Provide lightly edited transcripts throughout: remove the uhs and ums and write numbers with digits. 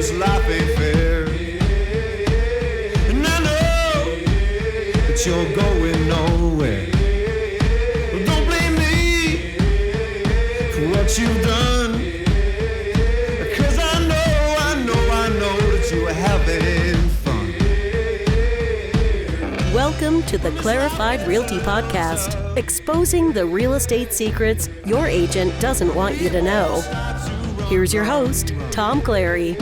this life ain't fair. And I know that you're going nowhere. Well, don't blame me for what you've done, because I know that you are having fun. Welcome to the Clarified Realty Podcast, exposing the real estate secrets your agent doesn't want you to know. Here's your host, Tom Clary.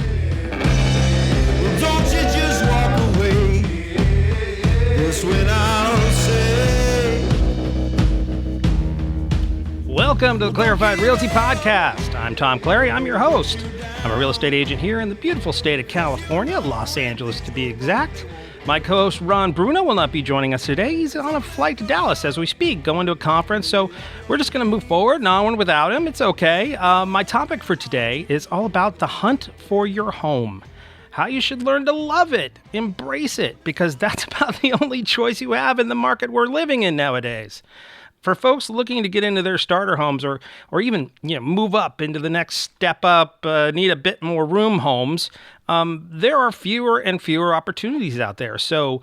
Well, don't you just walk away. That's when I'll say. Welcome to the Clarified Realty Podcast. I'm Tom Clary. I'm your host. I'm a real estate agent here in the beautiful state of California, Los Angeles to be exact. My co-host Ron Bruno will not be joining us today. He's on a flight to Dallas as we speak, going to a conference, so we're just going to move forward, not on without him. It's okay. My topic for today is all about the hunt for your home. How you should learn to love it, embrace it, because that's about the only choice you have in the market we're living in nowadays. For folks looking to get into their starter homes or even move up into the next step up, need a bit more room homes, there are fewer and fewer opportunities out there. So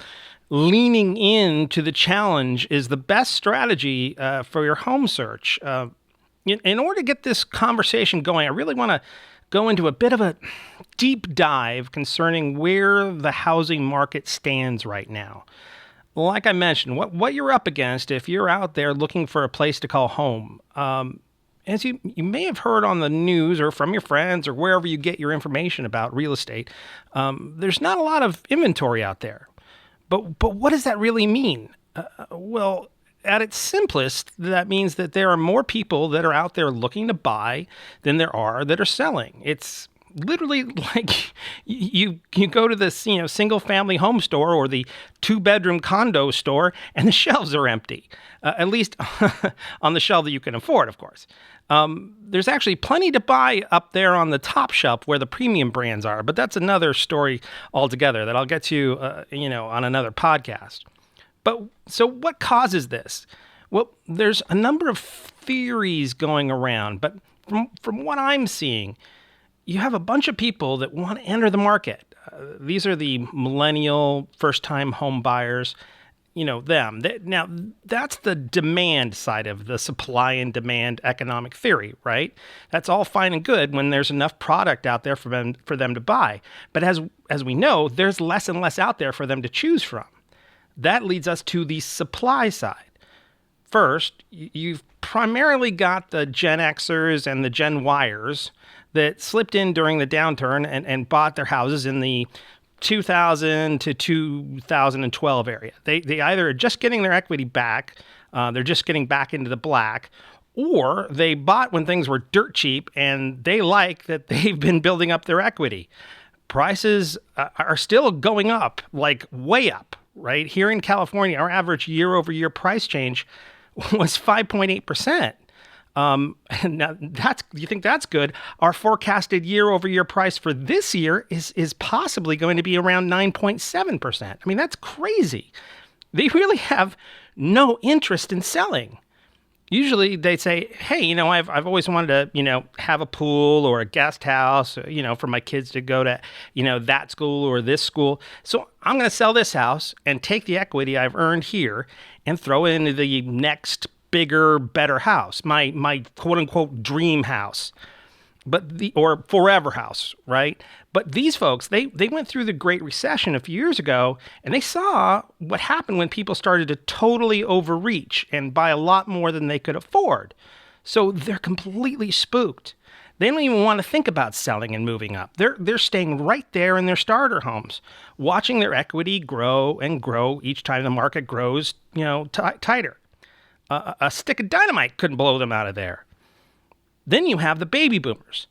leaning into the challenge is the best strategy for your home search. In order to get this conversation going, I really want to go into a bit of a deep dive concerning where the housing market stands right now. Like I mentioned, what you're up against if you're out there looking for a place to call home. As you may have heard on the news or from your friends or wherever you get your information about real estate, there's not a lot of inventory out there. But what does that really mean? Well, at its simplest, that means that there are more people that are out there looking to buy than there are that are selling. It's literally like you go to this single family home store or the 2-bedroom condo store and the shelves are empty, at least on the shelf that you can afford, of course. There's actually plenty to buy up there on the top shelf where the premium brands are, but that's another story altogether that I'll get to on another podcast. But so what causes this? Well, there's a number of theories going around, but from what I'm seeing, you have a bunch of people that want to enter the market. These are the millennial first-time home buyers, them. Now, that's the demand side of the supply and demand economic theory, right? That's all fine and good when there's enough product out there for them to buy. But as we know, there's less and less out there for them to choose from. That leads us to the supply side. First, you've primarily got the Gen Xers and the Gen Yers that slipped in during the downturn and bought their houses in the 2000 to 2012 area. They either are just getting their equity back, they're just getting back into the black, or they bought when things were dirt cheap and they like that they've been building up their equity. Prices are still going up, like way up, right? Here in California, our average year-over-year price change was 5.8%. Now you think that's good? Our forecasted year-over-year price for this year is possibly going to be around 9.7%. I mean, that's crazy. They really have no interest in selling. Usually they say, hey, I've always wanted to, have a pool or a guest house, for my kids to go to, that school or this school. So I'm going to sell this house and take the equity I've earned here and throw it into the next bigger, better house, my quote unquote dream house, or forever house, right? But these folks, they went through the Great Recession a few years ago, and they saw what happened when people started to totally overreach and buy a lot more than they could afford. So they're completely spooked. They don't even want to think about selling and moving up. They're staying right there in their starter homes, watching their equity grow and grow each time the market grows, tighter. A stick of dynamite couldn't blow them out of there. Then you have the baby boomers.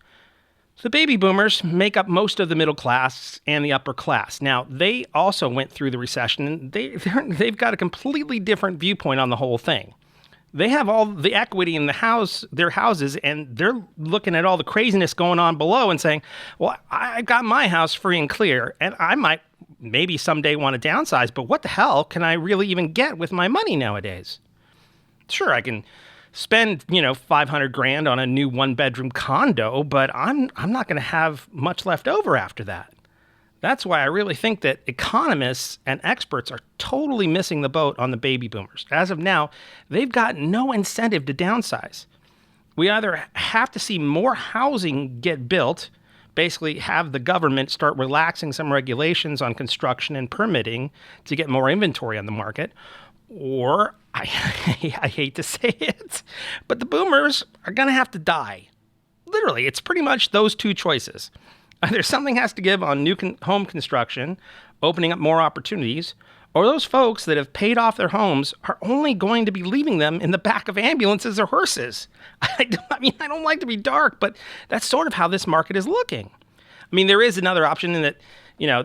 The baby boomers make up most of the middle class and the upper class. Now, they also went through the recession, and they've got a completely different viewpoint on the whole thing. They have all the equity in their houses, and they're looking at all the craziness going on below and saying, well, I got my house free and clear, and I might maybe someday want to downsize, but what the hell can I really even get with my money nowadays? Sure, I can spend, $500,000 on a new 1-bedroom condo, but I'm not going to have much left over after that. That's why I really think that economists and experts are totally missing the boat on the baby boomers. As of now, they've got no incentive to downsize. We either have to see more housing get built, basically have the government start relaxing some regulations on construction and permitting to get more inventory on the market, or, I hate to say it, but the boomers are going to have to die. Literally, it's pretty much those two choices. Either something has to give on new home construction, opening up more opportunities, or those folks that have paid off their homes are only going to be leaving them in the back of ambulances or hearses. I don't like to be dark, but that's sort of how this market is looking. I mean, there is another option in that,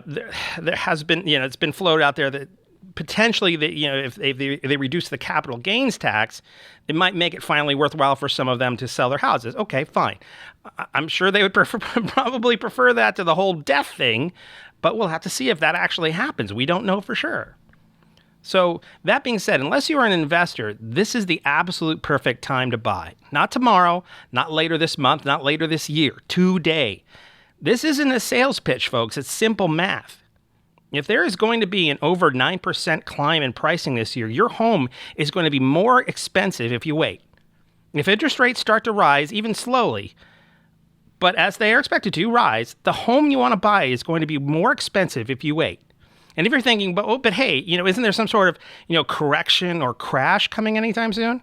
there has been, it's been floated out there that potentially, if they reduce the capital gains tax, it might make it finally worthwhile for some of them to sell their houses. Okay, fine. I'm sure they would probably prefer that to the whole death thing, but we'll have to see if that actually happens. We don't know for sure. So that being said, unless you are an investor, this is the absolute perfect time to buy. Not tomorrow, not later this month, not later this year, today. This isn't a sales pitch, folks. It's simple math. If there is going to be an over 9% climb in pricing this year, your home is going to be more expensive if you wait. If interest rates start to rise, even slowly, but as they are expected to rise, the home you want to buy is going to be more expensive if you wait. And if you're thinking, but hey, isn't there some sort of, correction or crash coming anytime soon?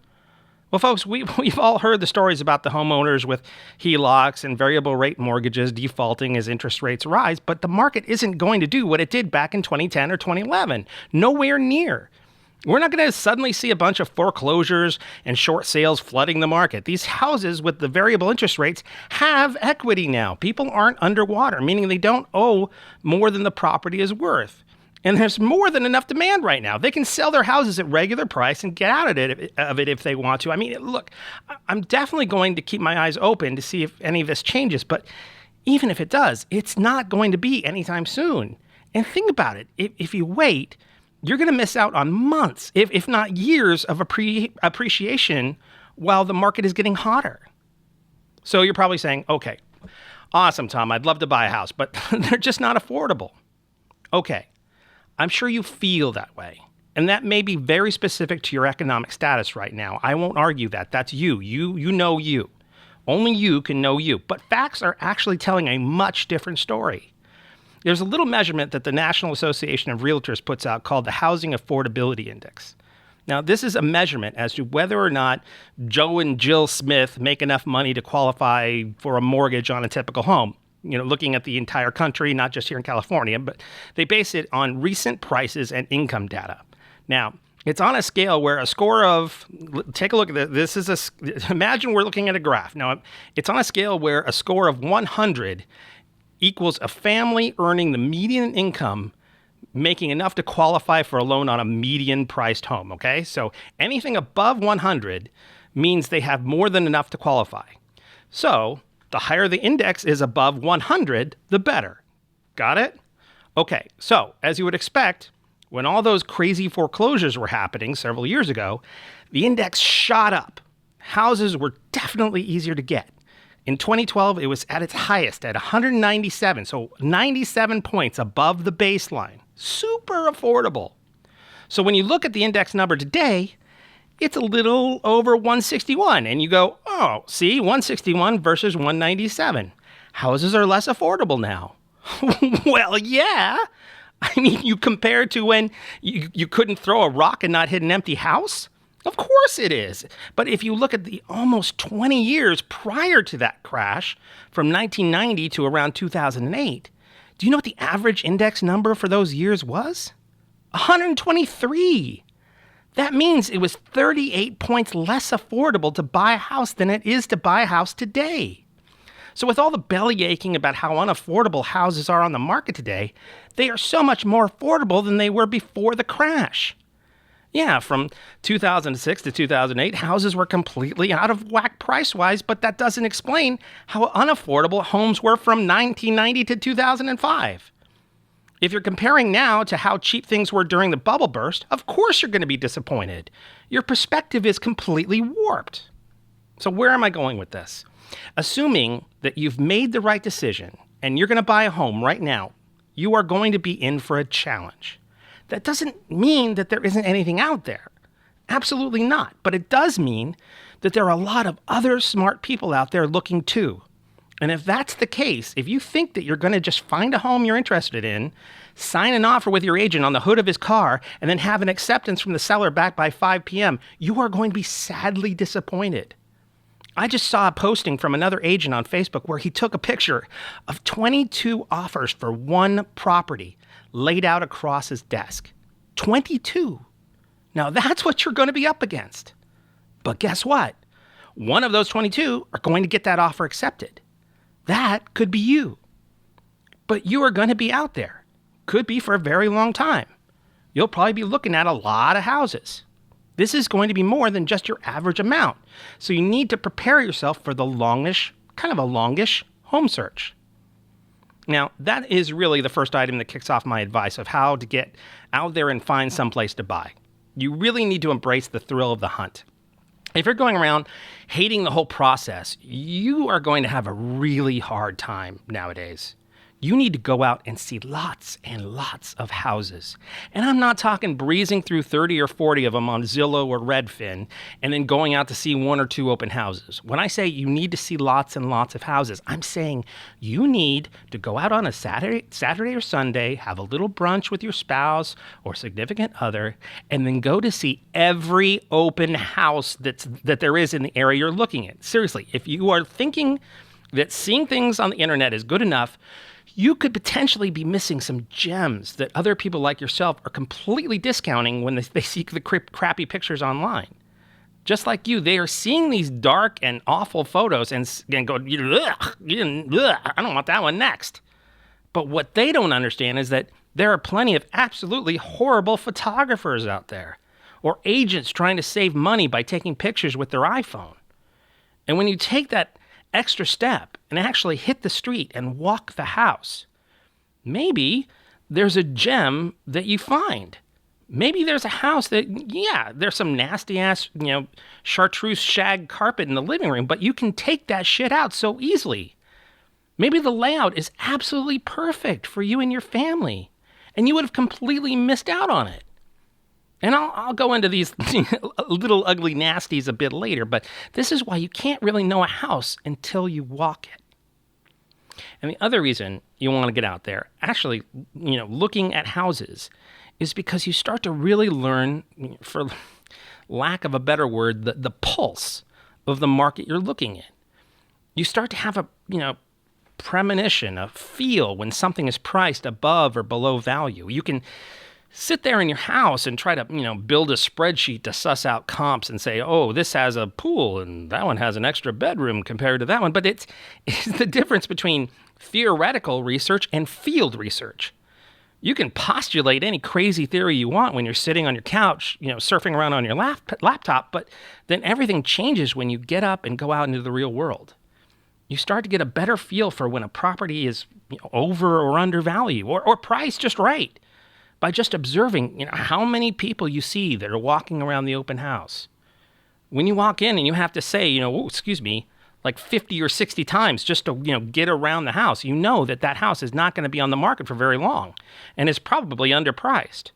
Well, folks, we've all heard the stories about the homeowners with HELOCs and variable rate mortgages defaulting as interest rates rise, but the market isn't going to do what it did back in 2010 or 2011. Nowhere near. We're not going to suddenly see a bunch of foreclosures and short sales flooding the market. These houses with the variable interest rates have equity now. People aren't underwater, meaning they don't owe more than the property is worth. And there's more than enough demand right now. They can sell their houses at regular price and get out of it if they want to. I mean, look, I'm definitely going to keep my eyes open to see if any of this changes. But even if it does, it's not going to be anytime soon. And think about it. If you wait, you're going to miss out on months, if not years, of appreciation while the market is getting hotter. So you're probably saying, okay, awesome, Tom, I'd love to buy a house, but they're just not affordable. Okay. I'm sure you feel that way. And that may be very specific to your economic status right now. I won't argue that. That's you. You know you. Only you can know you. But facts are actually telling a much different story. There's a little measurement that the National Association of Realtors puts out called the Housing Affordability Index. Now, this is a measurement as to whether or not Joe and Jill Smith make enough money to qualify for a mortgage on a typical home. Looking at the entire country, not just here in California, but they base it on recent prices and income data. Now, it's on a scale where a score of, take a look at this. Imagine we're looking at a graph. Now, it's on a scale where a score of 100 equals a family earning the median income, making enough to qualify for a loan on a median priced home, okay? So anything above 100 means they have more than enough to qualify. So the higher the index is above 100, the better. Got it? Okay, so as you would expect, when all those crazy foreclosures were happening several years ago, the index shot up. Houses were definitely easier to get. In 2012, it was at its highest at 197, so 97 points above the baseline. Super affordable. So when you look at the index number today, it's a little over 161. And you go, oh, see, 161 versus 197. Houses are less affordable now. Well, yeah. I mean, you compare to when you couldn't throw a rock and not hit an empty house? Of course it is. But if you look at the almost 20 years prior to that crash, from 1990 to around 2008, do you know what the average index number for those years was? 123. That means it was 38 points less affordable to buy a house than it is to buy a house today. So with all the belly aching about how unaffordable houses are on the market today, they are so much more affordable than they were before the crash. Yeah, from 2006 to 2008, houses were completely out of whack price-wise, but that doesn't explain how unaffordable homes were from 1990 to 2005. If you're comparing now to how cheap things were during the bubble burst, of course you're going to be disappointed. Your perspective is completely warped. So where am I going with this? Assuming that you've made the right decision and you're going to buy a home right now, you are going to be in for a challenge. That doesn't mean that there isn't anything out there. Absolutely not. But it does mean that there are a lot of other smart people out there looking too. And if that's the case, if you think that you're going to just find a home you're interested in, sign an offer with your agent on the hood of his car, and then have an acceptance from the seller back by 5 p.m., you are going to be sadly disappointed. I just saw a posting from another agent on Facebook where he took a picture of 22 offers for one property laid out across his desk. 22. Now that's what you're going to be up against. But guess what? One of those 22 are going to get that offer accepted. That could be you. But you are going to be out there. Could be for a very long time. You'll probably be looking at a lot of houses. This is going to be more than just your average amount. So you need to prepare yourself for the longish home search. Now, that is really the first item that kicks off my advice of how to get out there and find someplace to buy. You really need to embrace the thrill of the hunt. If you're going around hating the whole process, you are going to have a really hard time nowadays. You need to go out and see lots and lots of houses. And I'm not talking breezing through 30 or 40 of them on Zillow or Redfin and then going out to see 1 or 2 open houses. When I say you need to see lots and lots of houses, I'm saying you need to go out on a Saturday or Sunday, have a little brunch with your spouse or significant other, and then go to see every open house that there is in the area you're looking at. Seriously, if you are thinking that seeing things on the internet is good enough, you could potentially be missing some gems that other people like yourself are completely discounting when they see the crappy pictures online. Just like you, they are seeing these dark and awful photos and go, ugh, I don't want that one next. But what they don't understand is that there are plenty of absolutely horrible photographers out there, or agents trying to save money by taking pictures with their iPhone. And when you take that extra step and actually hit the street and walk the house, maybe there's a gem that you find. Maybe there's a house that, there's some nasty ass, chartreuse shag carpet in the living room, but you can take that shit out so easily. Maybe the layout is absolutely perfect for you and your family, and you would have completely missed out on it. And I'll go into these little ugly nasties a bit later, but this is why you can't really know a house until you walk it. And the other reason you want to get out there, actually, looking at houses, is because you start to really learn, for lack of a better word, the pulse of the market you're looking at. You start to have a, premonition, a feel when something is priced above or below value. You can sit there in your house and try to, build a spreadsheet to suss out comps and say, oh, this has a pool and that one has an extra bedroom compared to that one. But it's the difference between theoretical research and field research. You can postulate any crazy theory you want when you're sitting on your couch, surfing around on your laptop, but then everything changes when you get up and go out into the real world. You start to get a better feel for when a property is over or undervalued or priced just right, by just observing, how many people you see that are walking around the open house. When you walk in and you have to say, like 50 or 60 times just to, get around the house, you know that house is not going to be on the market for very long and is probably underpriced.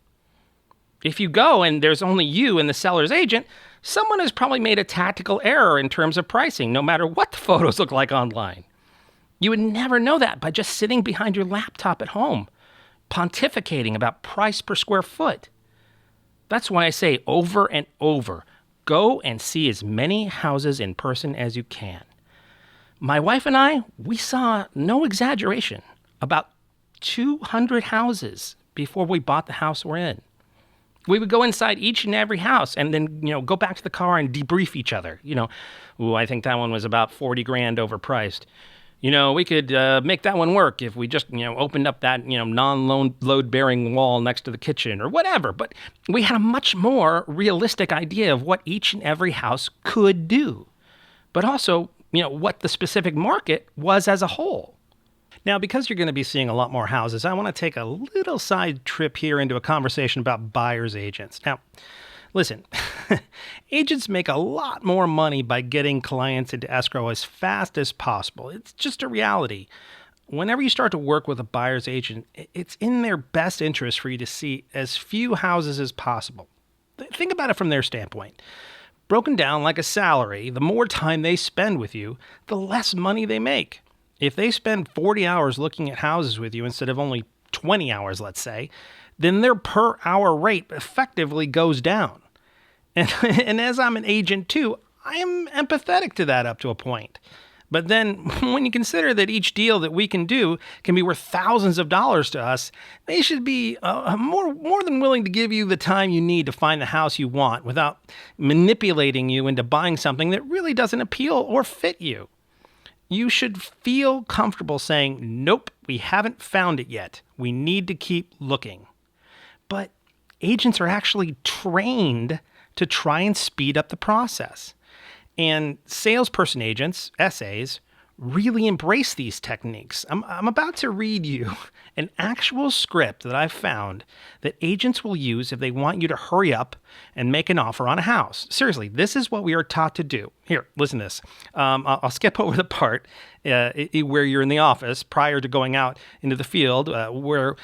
If you go and there's only you and the seller's agent, someone has probably made a tactical error in terms of pricing, no matter what the photos look like online. You would never know that by just sitting behind your laptop at home, pontificating about price per square foot. That's why I say over and over, go and see as many houses in person as you can. My wife and I, we saw, no exaggeration, about 200 houses before we bought the house we're in. We would go inside each and every house and then, go back to the car and debrief each other. I think that one was about $40,000 overpriced. We could make that one work if we just, opened up that, non-load-bearing wall next to the kitchen or whatever. But we had a much more realistic idea of what each and every house could do, but also, what the specific market was as a whole. Now, because you're going to be seeing a lot more houses, I want to take a little side trip here into a conversation about buyer's agents. Now, Listen, agents make a lot more money by getting clients into escrow as fast as possible. It's just a reality. Whenever you start to work with a buyer's agent, it's in their best interest for you to see as few houses as possible. Think about it from their standpoint. Broken down like a salary, the more time they spend with you, the less money they make. If they spend 40 hours looking at houses with you instead of only 20 hours, let's say, then their per hour rate effectively goes down. And as I'm an agent too, I am empathetic to that up to a point. But then when you consider that each deal that we can do can be worth thousands of dollars to us, they should be more than willing to give you the time you need to find the house you want without manipulating you into buying something that really doesn't appeal or fit you. You should feel comfortable saying, nope, we haven't found it yet. We need to keep looking. But agents are actually trained to try and speed up the process. And salesperson agents, SAs, really embrace these techniques. I'm about to read you an actual script that I've found that agents will use if they want you to hurry up and make an offer on a house. Seriously, this is what we are taught to do. Here, listen to this. I'll skip over the part where you're in the office prior to going out into the field, where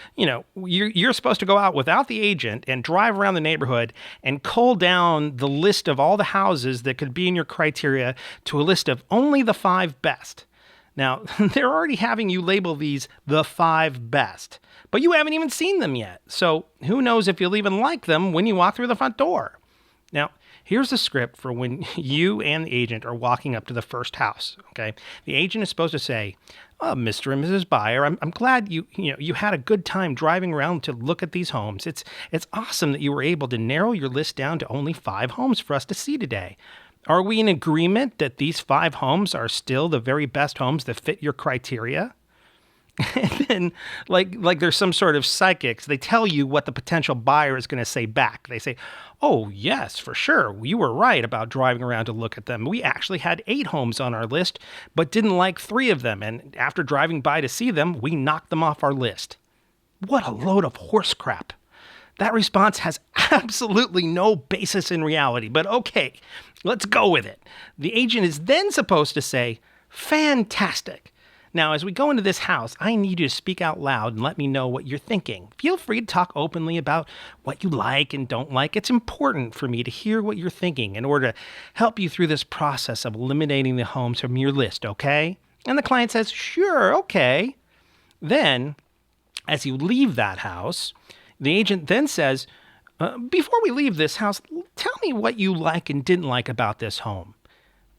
you're supposed to go out without the agent and drive around the neighborhood and cull down the list of all the houses that could be in your criteria to a list of only the 5 best. Now, they're already having you label these the 5 best, but you haven't even seen them yet. So who knows if you'll even like them when you walk through the front door. Now, here's a script for when you and the agent are walking up to the first house, okay? The agent is supposed to say, oh, Mr. and Mrs. Buyer, I'm glad you had a good time driving around to look at these homes. It's awesome that you were able to narrow your list down to only 5 homes for us to see today. Are we in agreement that these 5 homes are still the very best homes that fit your criteria? And then, like there's some sort of psychics, they tell you what the potential buyer is going to say back. They say, oh, yes, for sure. You were right about driving around to look at them. We actually had 8 homes on our list, but didn't like 3 of them. And after driving by to see them, we knocked them off our list. What a load of horse crap. That response has absolutely no basis in reality, but okay, let's go with it. The agent is then supposed to say, fantastic. Now, as we go into this house, I need you to speak out loud and let me know what you're thinking. Feel free to talk openly about what you like and don't like. It's important for me to hear what you're thinking in order to help you through this process of eliminating the homes from your list, okay? And the client says, sure, okay. Then, as you leave that house, the agent then says, before we leave this house, tell me what you like and didn't like about this home.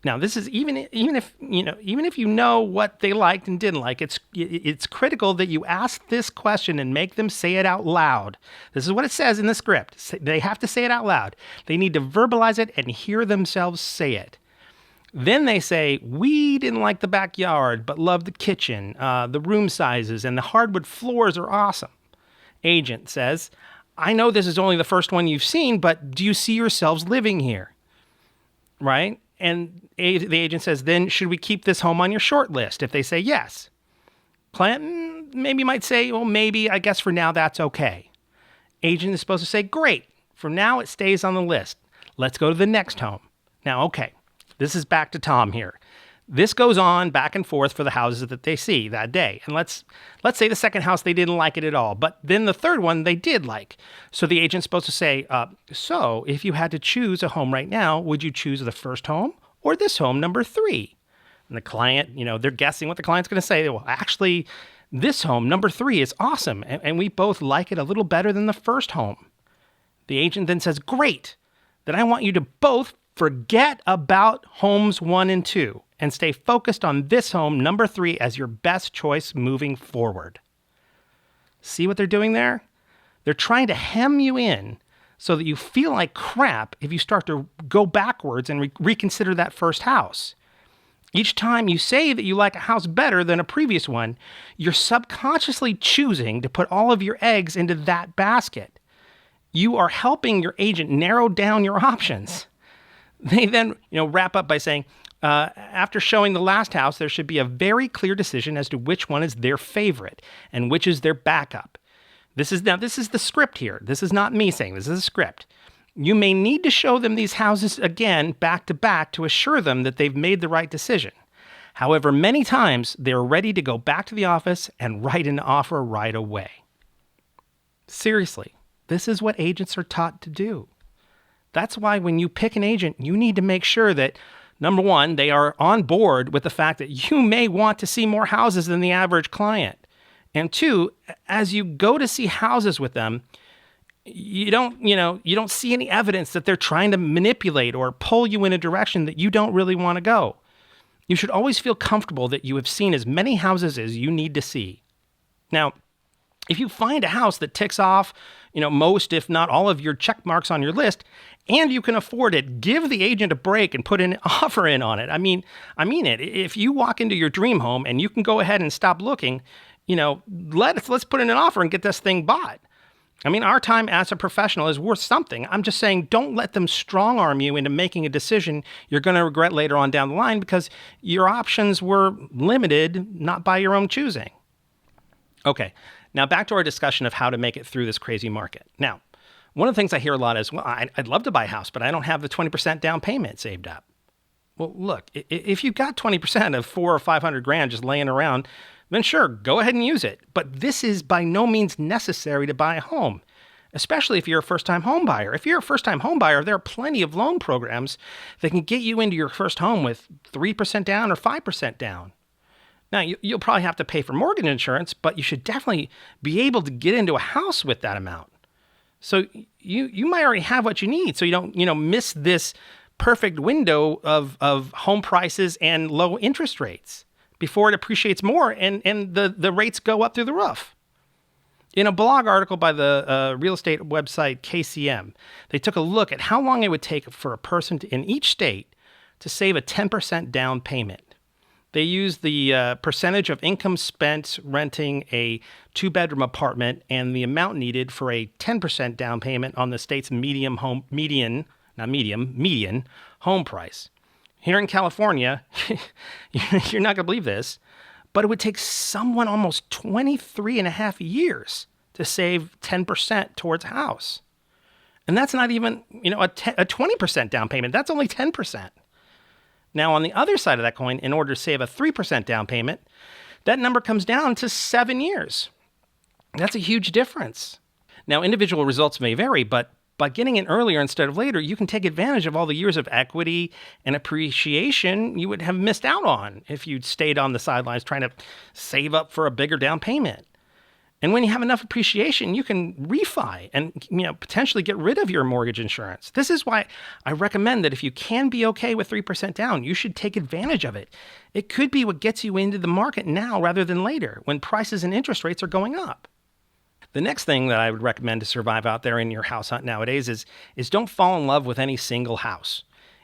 Now, this is even if you know what they liked and didn't like, it's critical that you ask this question and make them say it out loud. This is what it says in the script. They have to say it out loud. They need to verbalize it and hear themselves say it. Then they say, we didn't like the backyard, but loved the kitchen, the room sizes, and the hardwood floors are awesome. Agent says, I know this is only the first one you've seen, but do you see yourselves living here? Right? And the agent says, then should we keep this home on your short list? If they say yes. Client maybe might say, well, maybe, I guess for now that's okay. Agent is supposed to say, great. From now it stays on the list. Let's go to the next home. Now, okay, this is back to Tom here. This goes on back and forth for the houses that they see that day. And let's say the second house, they didn't like it at all. But then the third one, they did like. So the agent's supposed to say, so if you had to choose a home right now, would you choose the first home or this home number 3? And the client, they're guessing what the client's going to say. Well, actually, this home number 3 is awesome. And we both like it a little better than the first home. The agent then says, great. Then I want you to both forget about homes 1 and 2. And stay focused on this home, number 3, as your best choice moving forward. See what they're doing there? They're trying to hem you in so that you feel like crap if you start to go backwards and reconsider that first house. Each time you say that you like a house better than a previous one, you're subconsciously choosing to put all of your eggs into that basket. You are helping your agent narrow down your options. They then, wrap up by saying, after showing the last house, there should be a very clear decision as to which one is their favorite and which is their backup. This is the script here. This is not me saying this is a script. You may need to show them these houses again back to back to assure them that they've made the right decision. However, many times they're ready to go back to the office and write an offer right away. Seriously, this is what agents are taught to do. That's why when you pick an agent, you need to make sure that, number one, they are on board with the fact that you may want to see more houses than the average client. And two, as you go to see houses with them, you don't see any evidence that they're trying to manipulate or pull you in a direction that you don't really want to go. You should always feel comfortable that you have seen as many houses as you need to see. Now, if you find a house that ticks off, most, if not all of your check marks on your list, and you can afford it, give the agent a break and put an offer in on it. I mean it. If you walk into your dream home and you can go ahead and stop looking, let's put in an offer and get this thing bought. Our time as a professional is worth something. I'm just saying, don't let them strong arm you into making a decision you're going to regret later on down the line because your options were limited, not by your own choosing. Okay, now back to our discussion of how to make it through this crazy market. Now, one of the things I hear a lot is, well, I'd love to buy a house, but I don't have the 20% down payment saved up. Well, look, if you've got 20% of $400 or $500 just laying around, then sure, go ahead and use it. But this is by no means necessary to buy a home, especially if you're a first-time home buyer. If you're a first-time home buyer, there are plenty of loan programs that can get you into your first home with 3% down or 5% down. Now, you'll probably have to pay for mortgage insurance, but you should definitely be able to get into a house with that amount. So you might already have what you need, so you don't miss this perfect window of home prices and low interest rates before it appreciates more and the rates go up through the roof. In a blog article by the real estate website KCM, they took a look at how long it would take for a person in each state to save a 10% down payment. They used the percentage of income spent renting a 2-bedroom apartment and the amount needed for a 10% down payment on the state's median home price. Here in California, you're not going to believe this, but it would take someone almost 23 and a half years to save 10% towards a house. And that's not even, a 20% down payment. That's only 10%. Now, on the other side of that coin, in order to save a 3% down payment, that number comes down to 7 years. That's a huge difference. Now, individual results may vary, but by getting in earlier instead of later, you can take advantage of all the years of equity and appreciation you would have missed out on if you'd stayed on the sidelines trying to save up for a bigger down payment. And when you have enough appreciation, you can refi and potentially get rid of your mortgage insurance. This is why I recommend that if you can be okay with 3% down, you should take advantage of it. It could be what gets you into the market now rather than later when prices and interest rates are going up. The next thing that I would recommend to survive out there in your house hunt nowadays is don't fall in love with any single house.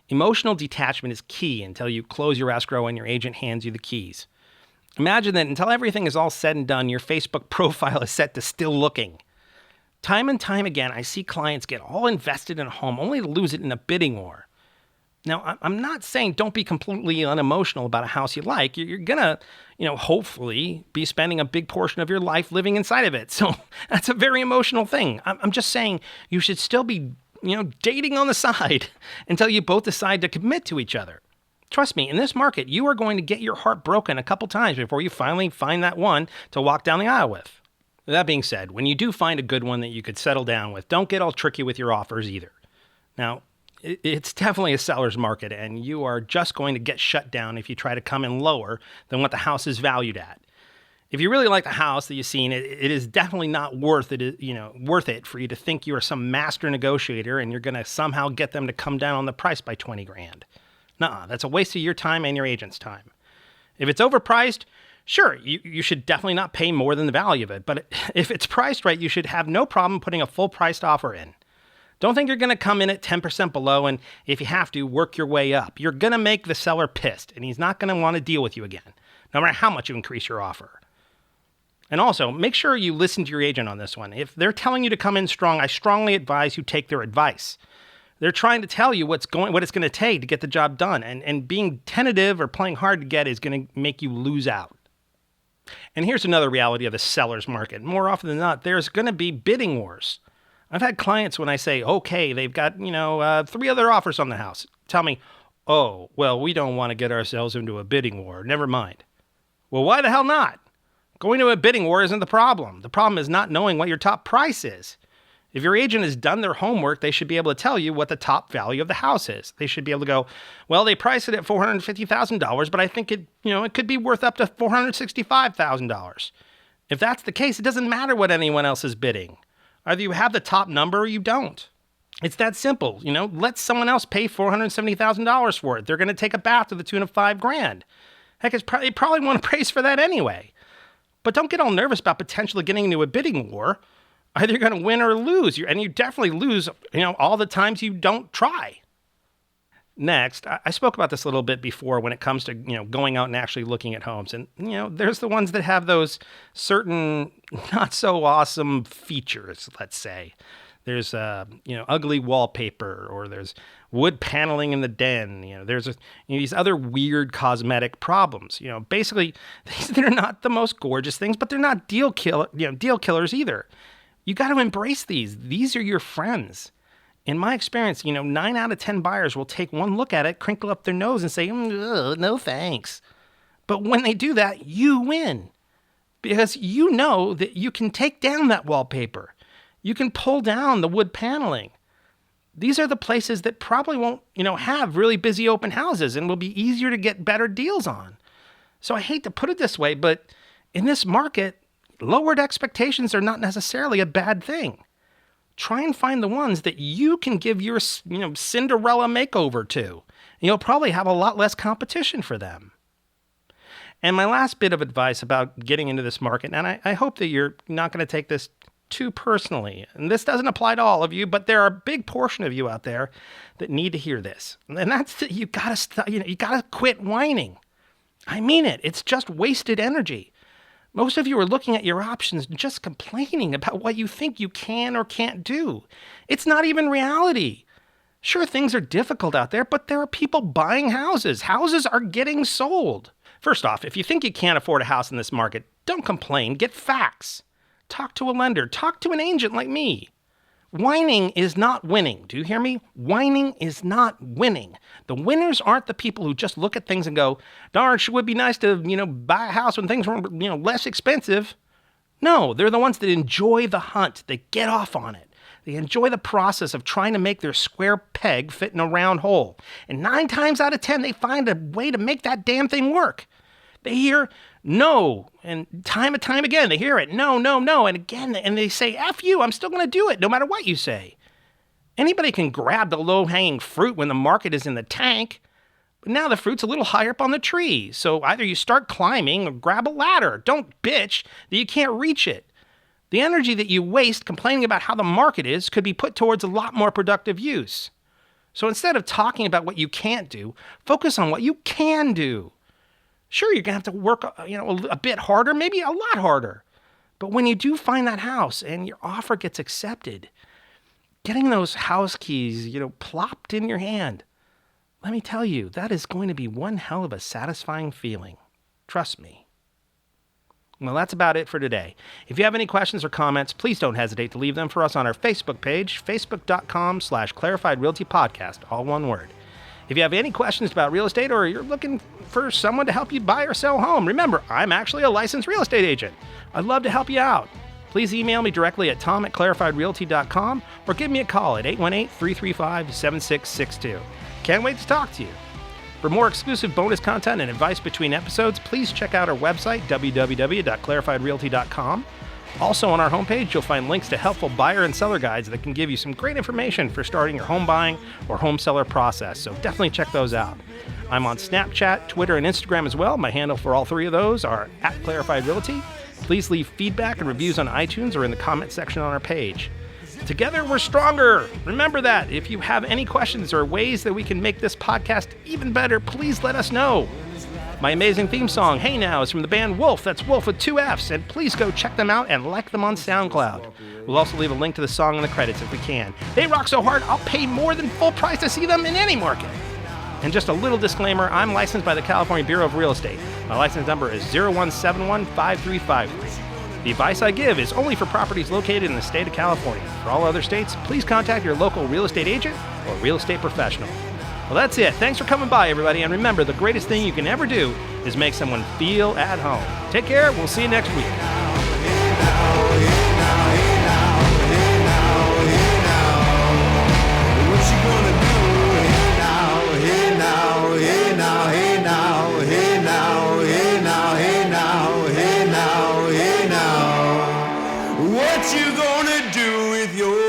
Emotional detachment is key until you close your escrow and your agent hands you the keys. Imagine that until everything is all said and done, your Facebook profile is set to still looking. Time and time again, I see clients get all invested in a home only to lose it in a bidding war. Now, I'm not saying don't be completely unemotional about a house you like. You're going to, hopefully be spending a big portion of your life living inside of it. So that's a very emotional thing. I'm just saying you should still be, dating on the side until you both decide to commit to each other. Trust me, in this market, you are going to get your heart broken a couple times before you finally find that one to walk down the aisle with. That being said, when you do find a good one that you could settle down with, don't get all tricky with your offers either. Now, it's definitely a seller's market, and you are just going to get shut down if you try to come in lower than what the house is valued at. If you really like the house that you've seen, it is definitely not worth it for you to think you are some master negotiator and you're going to somehow get them to come down on the price by $20,000. Nuh-uh, that's a waste of your time and your agent's time. If it's overpriced, sure, you should definitely not pay more than the value of it. But if it's priced right, you should have no problem putting a full-priced offer in. Don't think you're going to come in at 10% below and, if you have to, work your way up. You're going to make the seller pissed, and he's not going to want to deal with you again, no matter how much you increase your offer. And also, make sure you listen to your agent on this one. If they're telling you to come in strong, I strongly advise you take their advice. They're trying to tell you what it's going to take to get the job done, and being tentative or playing hard to get is going to make you lose out. And here's another reality of the seller's market. More often than not, there's going to be bidding wars. I've had clients when I say, okay, they've got, 3 other offers on the house, tell me, oh, well, we don't want to get ourselves into a bidding war. Never mind. Well, why the hell not? Going to a bidding war isn't the problem. The problem is not knowing what your top price is. If your agent has done their homework, they should be able to tell you what the top value of the house is. They should be able to go, well, they priced it at $450,000, but I think it could be worth up to $465,000. If that's the case, it doesn't matter what anyone else is bidding. Either you have the top number or you don't. It's that simple. Let someone else pay $470,000 for it. They're going to take a bath to the tune of $5,000. Heck, they probably want to praise for that anyway. But don't get all nervous about potentially getting into a bidding war. Either you're going to win or lose. And you definitely lose, all the times you don't try. Next, I spoke about this a little bit before when it comes to, going out and actually looking at homes. And, there's the ones that have those certain not so awesome features, let's say. There's, ugly wallpaper, or there's wood paneling in the den. There's these other weird cosmetic problems. Basically, they're not the most gorgeous things, but they're not deal killers either. You got to embrace these. These are your friends. In my experience, 9 out of 10 buyers will take one look at it, crinkle up their nose, and say, no thanks. But when they do that, you win. Because you know that you can take down that wallpaper. You can pull down the wood paneling. These are the places that probably won't, have really busy open houses and will be easier to get better deals on. So I hate to put it this way, but in this market, lowered expectations are not necessarily a bad thing. Try and find the ones that you can give your, Cinderella makeover to. And you'll probably have a lot less competition for them. And my last bit of advice about getting into this market, and I hope that you're not going to take this too personally, and this doesn't apply to all of you, but there are a big portion of you out there that need to hear this. And that's that you gotta quit whining. I mean it. It's just wasted energy. Most of you are looking at your options and just complaining about what you think you can or can't do. It's not even reality. Sure, things are difficult out there, but there are people buying houses. Houses are getting sold. First off, if you think you can't afford a house in this market, don't complain. Get facts. Talk to a lender. Talk to an agent like me. Whining is not winning. Do you hear me? Whining is not winning. The winners aren't the people who just look at things and go, darn, it would be nice to, buy a house when things were, less expensive. No, they're the ones that enjoy the hunt. They get off on it. They enjoy the process of trying to make their square peg fit in a round hole. And 9 times out of 10, they find a way to make that damn thing work. They hear no, and time and time again, they hear it, no, and again, and they say, F you, I'm still going to do it, no matter what you say. Anybody can grab the low-hanging fruit when the market is in the tank, but now the fruit's a little higher up on the tree, so either you start climbing or grab a ladder. Don't bitch that you can't reach it. The energy that you waste complaining about how the market is could be put towards a lot more productive use. So instead of talking about what you can't do, focus on what you can do. Sure, you're going to have to work, a bit harder, maybe a lot harder. But when you do find that house and your offer gets accepted, getting those house keys, plopped in your hand, let me tell you, that is going to be one hell of a satisfying feeling. Trust me. Well, that's about it for today. If you have any questions or comments, please don't hesitate to leave them for us on our Facebook page, facebook.com/Clarified Realty Podcast, all one word. If you have any questions about real estate or you're looking for someone to help you buy or sell a home, remember, I'm actually a licensed real estate agent. I'd love to help you out. Please email me directly at tom@clarifiedrealty.com or give me a call at 818-335-7662. Can't wait to talk to you. For more exclusive bonus content and advice between episodes, please check out our website, www.clarifiedrealty.com. Also on our homepage, you'll find links to helpful buyer and seller guides that can give you some great information for starting your home buying or home seller process, so definitely check those out. I'm on Snapchat, Twitter, and Instagram as well. My handle for all 3 of those are @ClarifiedRealty. Please leave feedback and reviews on iTunes or in the comment section on our page. Together, we're stronger. Remember that. If you have any questions or ways that we can make this podcast even better, please let us know. My amazing theme song, Hey Now, is from the band Wolf. That's Wolf with 2 Fs. And please go check them out and like them on SoundCloud. We'll also leave a link to the song in the credits if we can. They rock so hard, I'll pay more than full price to see them in any market. And just a little disclaimer, I'm licensed by the California Bureau of Real Estate. My license number is 01715353. The advice I give is only for properties located in the state of California. For all other states, please contact your local real estate agent or real estate professional. Well, that's it. Thanks for coming by, everybody. And remember, the greatest thing you can ever do is make someone feel at home. Take care. We'll see you next week. What you gonna do with your